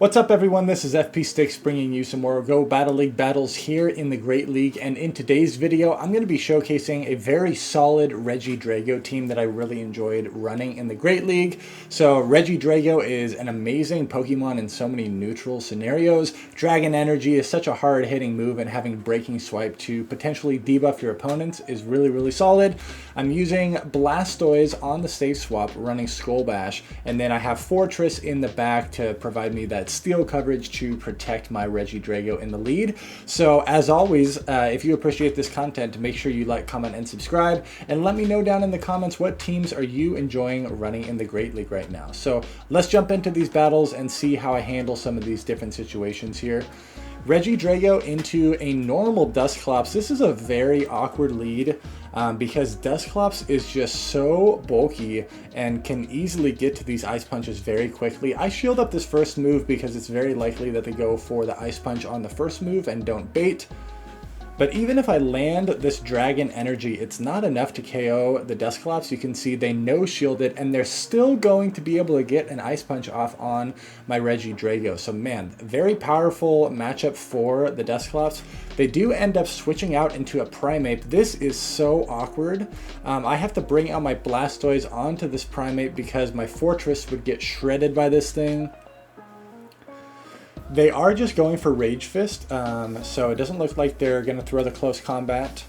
What's up everyone, this is FP Sticks bringing you some more Go Battle League battles here in the Great League, and in today's video I'm going to be showcasing a very solid Regidrago team that I really enjoyed running in the Great League. So Regidrago is an amazing Pokemon in so many neutral scenarios. Dragon Energy is such a hard hitting move, and having Breaking Swipe to potentially debuff your opponents is really solid. I'm using Blastoise on the stage swap running Skull Bash, and then I have Fortress in the back to provide me that steel coverage to protect my Regidrago in the lead. So as always, if you appreciate this content, make sure you like, comment, and subscribe, and let me know down in the comments what teams are you enjoying running in the Great League right now. So let's jump into these battles and see how I handle some of these different situations here. Regidrago into a normal Dusclops. This is a very awkward lead because Dusclops is just so bulky and can easily get to these Ice Punches very quickly. I shield up this first move because it's very likely that they go for the Ice Punch on the first move and don't bait. But even if I land this Dragon Energy, it's not enough to KO the Dusclops. You can see they no-shield it, and they're still going to be able to get an Ice Punch off on my Regidrago. So man, very powerful matchup for the Dusclops. They do end up switching out into a Primeape. This is so awkward. I have to bring out my Blastoise onto this Primeape because my Fortress would get shredded by this thing. They are just going for Rage Fist, so it doesn't look like they're going to throw the Close Combat.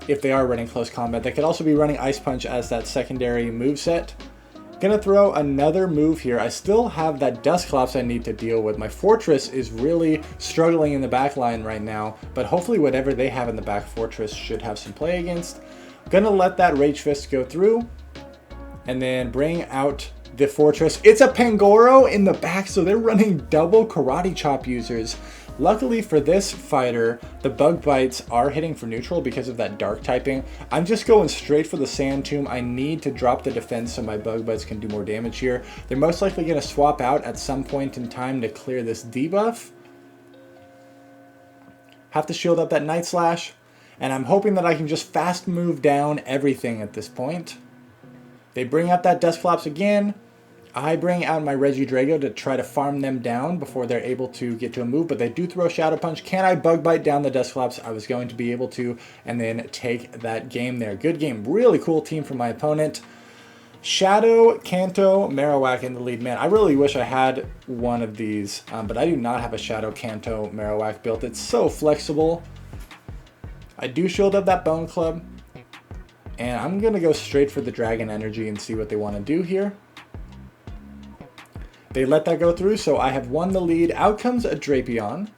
If they are running Close Combat, they could also be running Ice Punch as that secondary moveset. Gonna throw another move here. I still have that Dusclops I need to deal with. My Fortress is really struggling in the back line right now, but hopefully whatever they have in the back, Fortress should have some play against. Gonna let that Rage Fist go through, and then bring out the Fortress. It's a Pangoro in the back, so they're running double Karate Chop users. Luckily for this fighter, the Bug Bites are hitting for neutral because of that dark typing. I'm just going straight for the Sand Tomb. I need to drop the defense so my Bug Bites can do more damage here. They're most likely going to swap out at some point in time to clear this debuff. Have to shield up that Night Slash, and I'm hoping that I can just fast move down everything at this point. They bring out that Dusclops again. I bring out my Regidrago to try to farm them down before they're able to get to a move, but they do throw Shadow Punch. Can I Bug Bite down the Dusclops? I was going to be able to, and then take that game there. Good game. Really cool team from my opponent. Shadow, Kanto, Marowak in the lead. Man, I really wish I had one of these, but I do not have a Shadow, Kanto, Marowak built. It's so flexible. I do shield up that Bone Club, and I'm going to go straight for the Dragon Energy and see what they want to do here. They let that go through, so I have won the lead. Out comes a Drapion.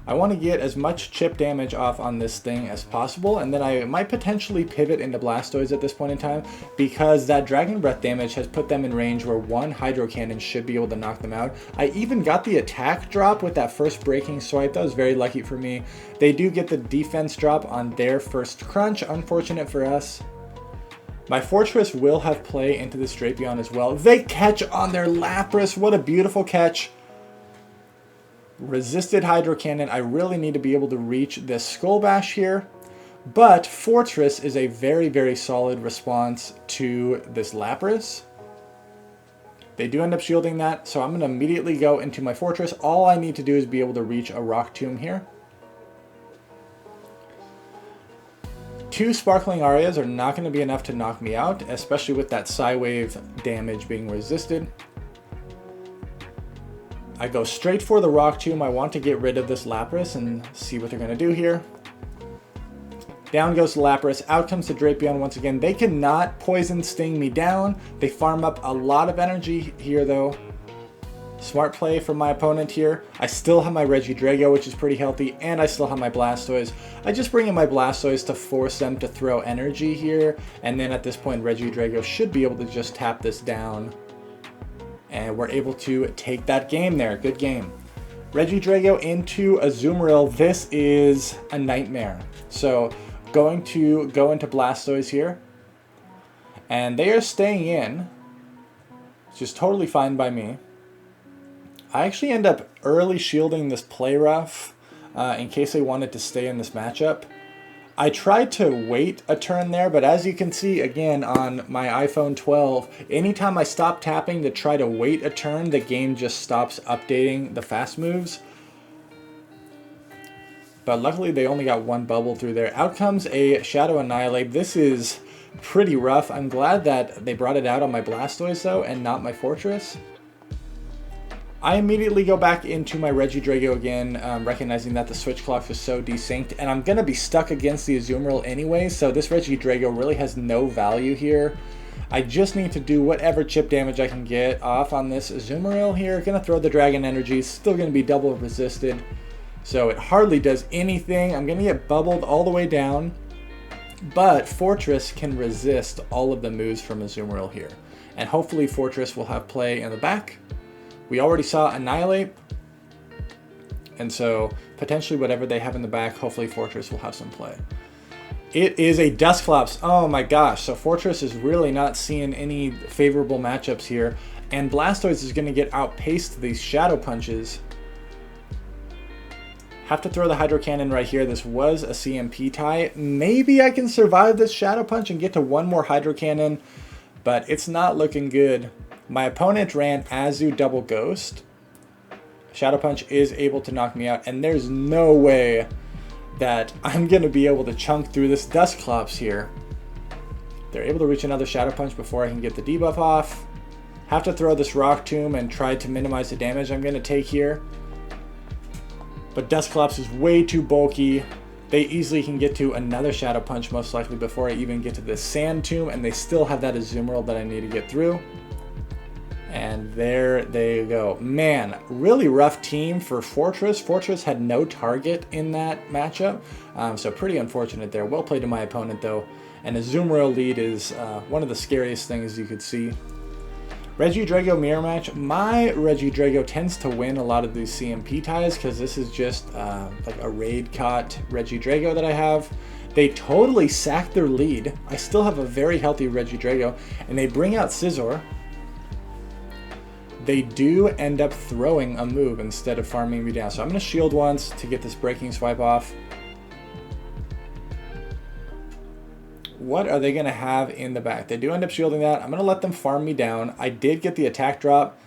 I want to get as much chip damage off on this thing as possible, and then I might potentially pivot into Blastoise at this point in time because that Dragon Breath damage has put them in range where one Hydro Cannon should be able to knock them out. I even got the attack drop with that first Breaking Swipe. That was very lucky for me. They do get the defense drop on their first crunch. Unfortunate for us. My Fortress will have play into this Drapion as well. They catch on their Lapras. What a beautiful catch. Resisted Hydro Cannon. I really need to be able to reach this Skull Bash here. But Fortress is a very solid response to this Lapras. They do end up shielding that, so I'm going to immediately go into my Fortress. All I need to do is be able to reach a Rock Tomb here. Two Sparkling Arias are not going to be enough to knock me out, especially with that Psywave damage being resisted. I go straight for the Rock Tomb. I want to get rid of this Lapras and see what they're going to do here. Down goes the Lapras. Out comes the Drapion once again. They cannot Poison Sting me down. They farm up a lot of energy here though. Smart play from my opponent here. I still have my Regidrago, which is pretty healthy, and I still have my Blastoise. I just bring in my Blastoise to force them to throw energy here, and then at this point Regidrago should be able to just tap this down, and we're able to take that game there. Good game. Regidrago into Azumarill. This is a nightmare. So going to go into Blastoise here, and they are staying in, which is totally fine by me. I actually end up early shielding this Play Rough in case they wanted to stay in this matchup. I tried to wait a turn there, but as you can see, again, on my iPhone 12, anytime I stop tapping to try to wait a turn, the game just stops updating the fast moves. But luckily, they only got one bubble through there. Out comes a Shadow Annihilate. This is pretty rough. I'm glad that they brought it out on my Blastoise, though, and not my Fortress. I immediately go back into my Regidrago again, recognizing that the switch clock is so desynced, and I'm going to be stuck against the Azumarill anyway, so this Regidrago really has no value here. I just need to do whatever chip damage I can get off on this Azumarill here. Going to throw the Dragon Energy, still going to be double resisted, so it hardly does anything. I'm going to get bubbled all the way down, but Fortress can resist all of the moves from Azumarill here, and hopefully Fortress will have play in the back. We already saw Annihilate, and so potentially whatever they have in the back, hopefully Fortress will have some play. It is a Dusclops. Oh my gosh, so Fortress is really not seeing any favorable matchups here, and Blastoise is going to get outpaced these Shadow Punches. Have to throw the Hydro Cannon right here. This was a CMP tie. Maybe I can survive this Shadow Punch and get to one more Hydro Cannon, but it's not looking good. My opponent ran Azu Double Ghost. Shadow Punch is able to knock me out, and there's no way that I'm going to be able to chunk through this Dusclops here. They're able to reach another Shadow Punch before I can get the debuff off. Have to throw this Rock Tomb and try to minimize the damage I'm going to take here. But Dusclops is way too bulky. They easily can get to another Shadow Punch most likely before I even get to the Sand Tomb, and they still have that Azumarill that I need to get through. And there they go. Man, really rough team for Fortress. Fortress had no target in that matchup, so pretty unfortunate there. Well played to my opponent, though. And a Azumarill lead is one of the scariest things you could see. Regidrago mirror match. My Regidrago tends to win a lot of these CMP ties because this is just like a raid caught Regidrago that I have. They totally sacked their lead. I still have a very healthy Regidrago, and they bring out Scizor. They do end up throwing a move instead of farming me down. So I'm going to shield once to get this breaking swipe off. What are they going to have in the back? They do end up shielding that. I'm going to let them farm me down. I did get the attack drop.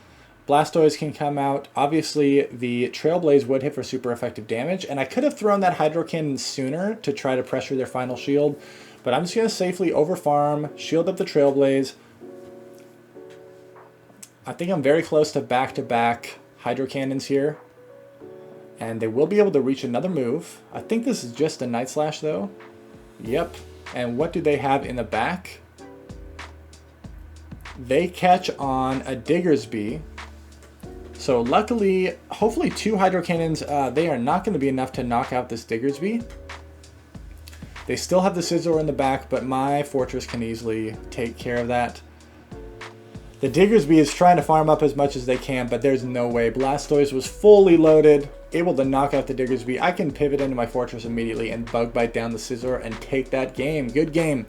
Blastoise can come out. Obviously, the Trailblaze would hit for super effective damage, and I could have thrown that Hydro Cannon sooner to try to pressure their final shield, but I'm just going to safely overfarm, shield up the Trailblaze. I think I'm very close to back-to-back Hydro Cannons here, and they will be able to reach another move. I think this is just a Night Slash, though. Yep. And what do they have in the back? They catch on a Diggersby. So luckily, hopefully 2 Hydro Cannons, they are not going to be enough to knock out this Diggersby. They still have the Scizor in the back, but my Fortress can easily take care of that. The Diggersby is trying to farm up as much as they can, but there's no way. Blastoise was fully loaded, able to knock out the Diggersby. I can pivot into my Fortress immediately and Bug Bite down the Scizor and take that game. Good game.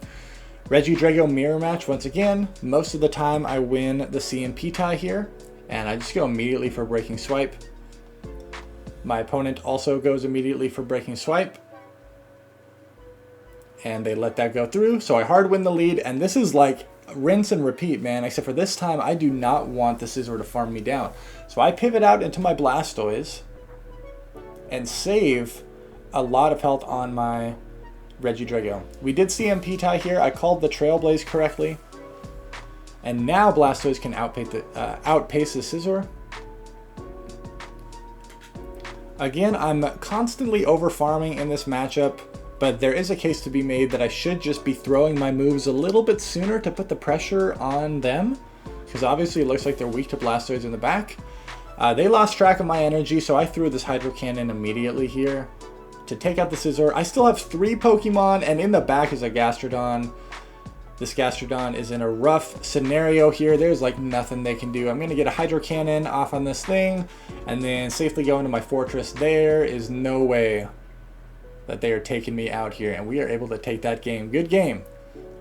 Regidrago mirror match once again. Most of the time I win the CMP tie here, and I just go immediately for Breaking Swipe. My opponent also goes immediately for Breaking Swipe, and they let that go through, so I hard win the lead, and this is like rinse and repeat, man, except for this time I do not want the Scizor to farm me down. So I pivot out into my Blastoise and save a lot of health on my Regidrago. We did CMP tie here. I called the Trailblaze correctly. And now Blastoise can outpace the Scizor. Again, I'm constantly over farming in this matchup, but there is a case to be made that I should just be throwing my moves a little bit sooner to put the pressure on them, because obviously it looks like they're weak to Blastoise in the back. They lost track of my energy, so I threw this Hydro Cannon immediately here to take out the Scizor. I still have 3 Pokemon, and in the back is a Gastrodon. This Gastrodon is in a rough scenario here. There's like nothing they can do. I'm going to get a Hydro Cannon off on this thing, and then safely go into my Fortress. There is no way that they are taking me out here, and we are able to take that game. Good game.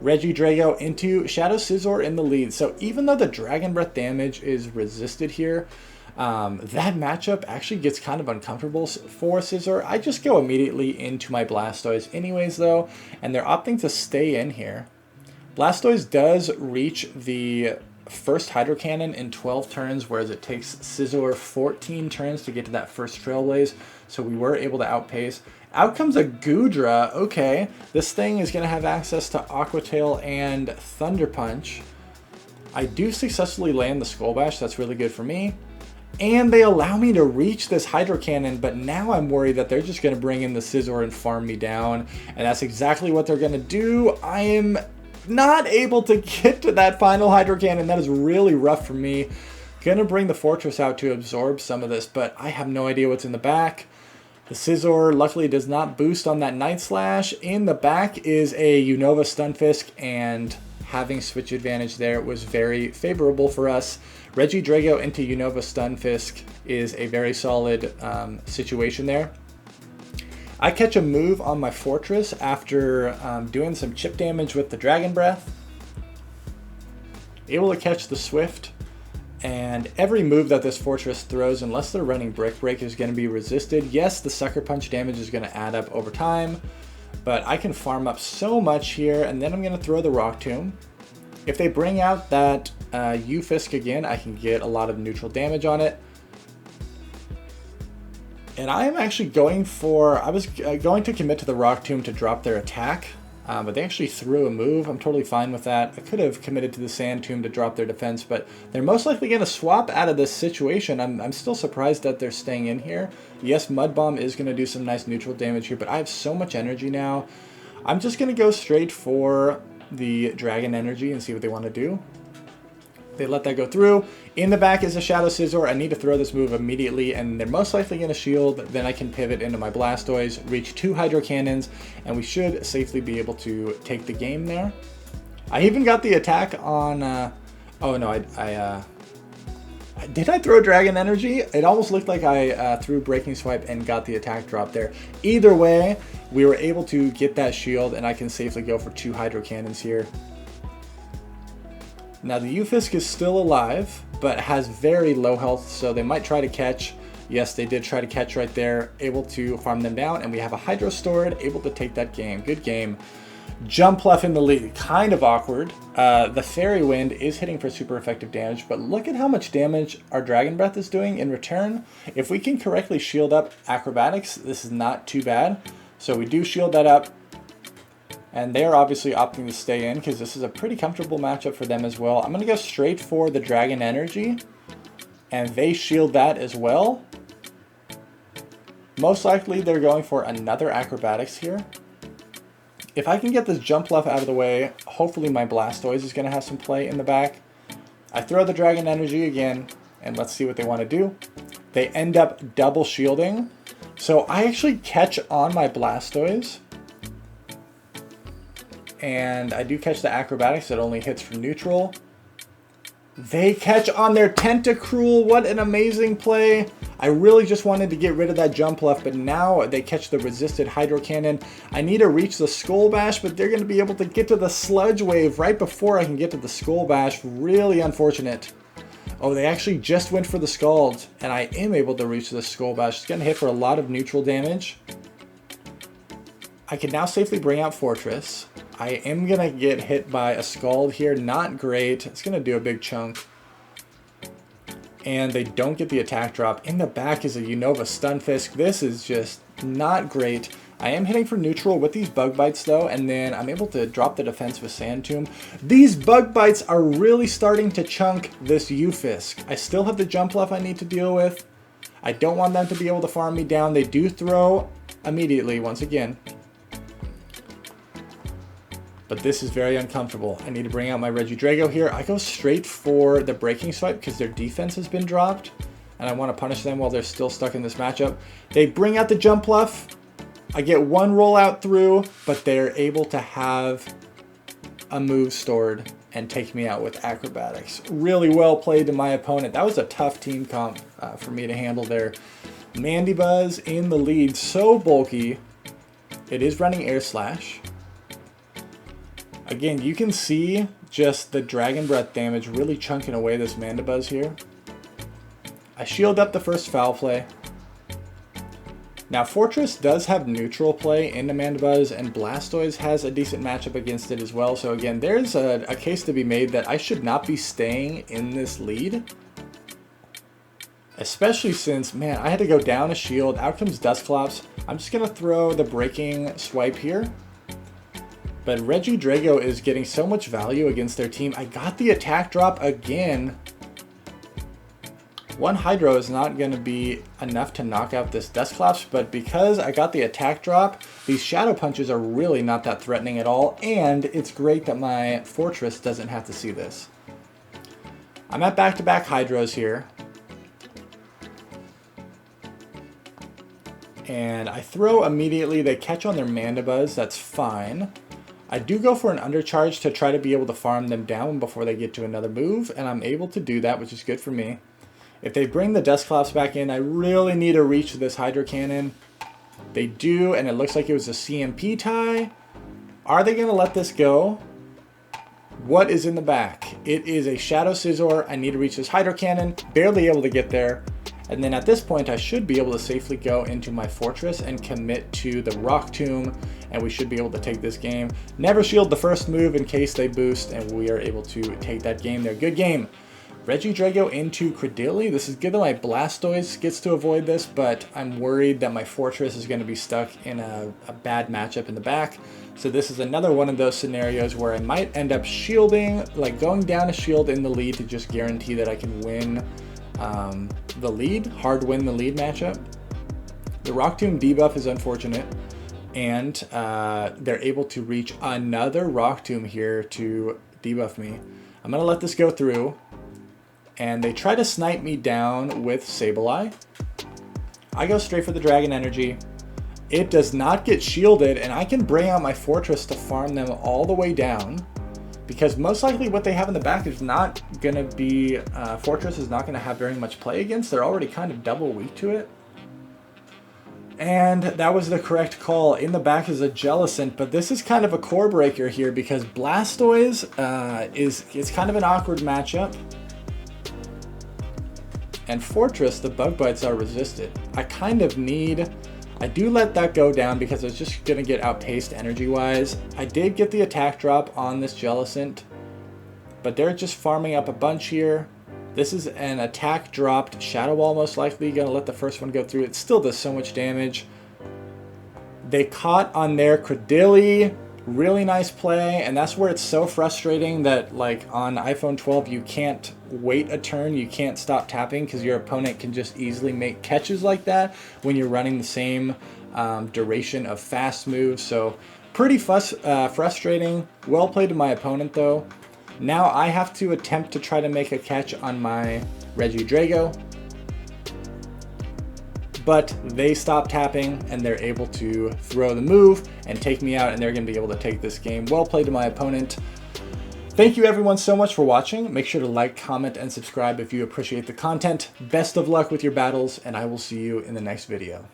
Regidrago into Shadow Scizor in the lead. So even though the Dragon Breath damage is resisted here, That matchup actually gets kind of uncomfortable for Scizor. I just go immediately into my Blastoise anyways, though, and they're opting to stay in here. Blastoise does reach the first Hydro Cannon in 12 turns, whereas it takes Scizor 14 turns to get to that first Trailblaze, so we were able to outpace. Out comes a Goodra. Okay, this thing is going to have access to Aqua Tail and Thunder Punch. I do successfully land the Skull Bash. That's really good for me. And they allow me to reach this Hydro Cannon, but now I'm worried that they're just going to bring in the Scizor and farm me down. And that's exactly what they're going to do. I am not able to get to that final Hydro Cannon. That is really rough for me. Gonna bring the Fortress out to absorb some of this, but I have no idea what's in the back. The Scizor luckily does not boost on that Night Slash. In the back is a Unova Stunfisk, and having switch advantage there was very favorable for us. Regidrago into Unova Stunfisk is a very solid situation there. I catch a move on my Fortress after doing some chip damage with the Dragon Breath. Able to catch the Swift. And every move that this Fortress throws, unless they're running Brick Break, is going to be resisted. Yes, the Sucker Punch damage is going to add up over time, but I can farm up so much here, and then I'm going to throw the Rock Tomb. If they bring out that Ufisk again, I can get a lot of neutral damage on it. And I am actually going for, I was going to commit to the Rock Tomb to drop their attack, but they actually threw a move. I'm totally fine with that. I could have committed to the Sand Tomb to drop their defense, but they're most likely going to swap out of this situation. I'm still surprised that they're staying in here. Yes, Mud Bomb is going to do some nice neutral damage here, but I have so much energy now. I'm just going to go straight for the Dragon Energy and see what they want to do. They let that go through. In the back is a Shadow Scizor. I need to throw this move immediately, and they're most likely going to shield. Then I can pivot into my Blastoise, reach 2 Hydro Cannons, and we should safely be able to take the game there. I even got the attack on... oh no, did I throw Dragon Energy? It almost looked like I threw Breaking Swipe and got the attack drop there. Either way, we were able to get that shield, and I can safely go for 2 Hydro Cannons here. Now the Ufisk is still alive, but has very low health, so they might try to catch. Yes, they did try to catch right there, able to farm them down, and we have a Hydro stored, able to take that game. Good game. Jumpluff in the lead, kind of awkward. The Fairy Wind is hitting for super effective damage, but look at how much damage our Dragon Breath is doing in return. If we can correctly shield up Acrobatics, this is not too bad. So we do shield that up. And they're obviously opting to stay in because this is a pretty comfortable matchup for them as well. I'm going to go straight for the Dragon Energy. And they shield that as well. Most likely they're going for another Acrobatics here. If I can get this Jumpluff out of the way, hopefully my Blastoise is going to have some play in the back. I throw the Dragon Energy again, and let's see what they want to do. They end up double shielding. So I actually catch on my Blastoise. And I do catch the Acrobatics that only hits from neutral. They catch on their Tentacruel. What an amazing play. I really just wanted to get rid of that Jumpluff, but now they catch the resisted Hydro Cannon. I need to reach the Skull Bash, but they're going to be able to get to the Sludge Wave right before I can get to the Skull Bash. Really unfortunate. Oh, they actually just went for the Scald, and I am able to reach the Skull Bash. It's going to hit for a lot of neutral damage. I can now safely bring out Fortress. I am going to get hit by a Scald here. Not great. It's going to do a big chunk. And they don't get the attack drop. In the back is a Unova Stunfisk. This is just not great. I am hitting for neutral with these Bug Bites though, and then I'm able to drop the defense with Sand Tomb. These Bug Bites are really starting to chunk this Ufisk. I still have the Jumpluff I need to deal with. I don't want them to be able to farm me down. They do throw immediately once again. But this is very uncomfortable. I need to bring out my Regidrago here. I go straight for the Breaking Swipe because their defense has been dropped. And I want to punish them while they're still stuck in this matchup. They bring out the Jumpluff. I get one rollout through, but they're able to have a move stored and take me out with Acrobatics. Really well played to my opponent. That was a tough team comp for me to handle there. Mandibuzz in the lead. So bulky. It is running Air Slash. Again, you can see just the Dragon Breath damage really chunking away this Mandibuzz here. I shield up the first foul play. Now Fortress does have neutral play into Mandibuzz, and Blastoise has a decent matchup against it as well. So again, there's a case to be made that I should not be staying in this lead. Especially since, man, I had to go down a shield. Out comes Dusclops. I'm just going to throw the breaking swipe here. But Regidrago is getting so much value against their team. I got the attack drop again. One Hydro is not going to be enough to knock out this Dusclops, but because I got the attack drop, these Shadow Punches are really not that threatening at all, and it's great that my Fortress doesn't have to see this. I'm at back-to-back Hydros here. And I throw immediately. They catch on their Mandibuzz, that's fine. I do go for an undercharge to try to be able to farm them down before they get to another move, and I'm able to do that, which is good for me. If they bring the Dusclops back in, I really need to reach this Hydro Cannon. They do, and it looks like it was a CMP tie. Are they going to let this go? What is in the back? It is a Shadow Scizor. I need to reach this Hydro Cannon. Barely able to get there. And then at this point, I should be able to safely go into my Fortress and commit to the Rock Tomb, and we should be able to take this game. Never shield the first move in case they boost, and we are able to take that game there. Good game. Regidrago into Credilli. This is good that my Blastoise gets to avoid this, but I'm worried that my Fortress is going to be stuck in a bad matchup in the back. So this is another one of those scenarios where I might end up shielding, like going down a shield in the lead to just guarantee that I can win the lead, hard win the lead matchup. The Rock Tomb debuff is unfortunate, and they're able to reach another Rock Tomb here to debuff me. I'm going to let this go through. And they try to snipe me down with Sableye. I go straight for the Dragon Energy. It does not get shielded, and I can bring out my Fortress to farm them all the way down. Because most likely what they have in the back is not going to be... Fortress is not going to have very much play against. They're already kind of double weak to it. And that was the correct call. In the back is a Jellicent, but this is kind of a core breaker here because Blastoise is kind of an awkward matchup. And Fortress, the Bug Bites are resisted. I do let that go down because it's just going to get outpaced energy-wise. I did get the attack drop on this Jellicent, but they're just farming up a bunch here. This is an attack dropped Shadow Ball, most likely. Going to let the first one go through. It still does so much damage. They caught on their Credilli. Really nice play, and that's where it's so frustrating that, like, on iPhone 12 you can't wait a turn, you can't stop tapping because your opponent can just easily make catches like that when you're running the same duration of fast moves. So pretty frustrating. Well played to my opponent though. Now I have to attempt to try to make a catch on my Regidrago, but they stop tapping and they're able to throw the move and take me out, and they're going to be able to take this game. Well played to my opponent. Thank you everyone so much for watching. Make sure to like, comment, and subscribe if you appreciate the content. Best of luck with your battles, and I will see you in the next video.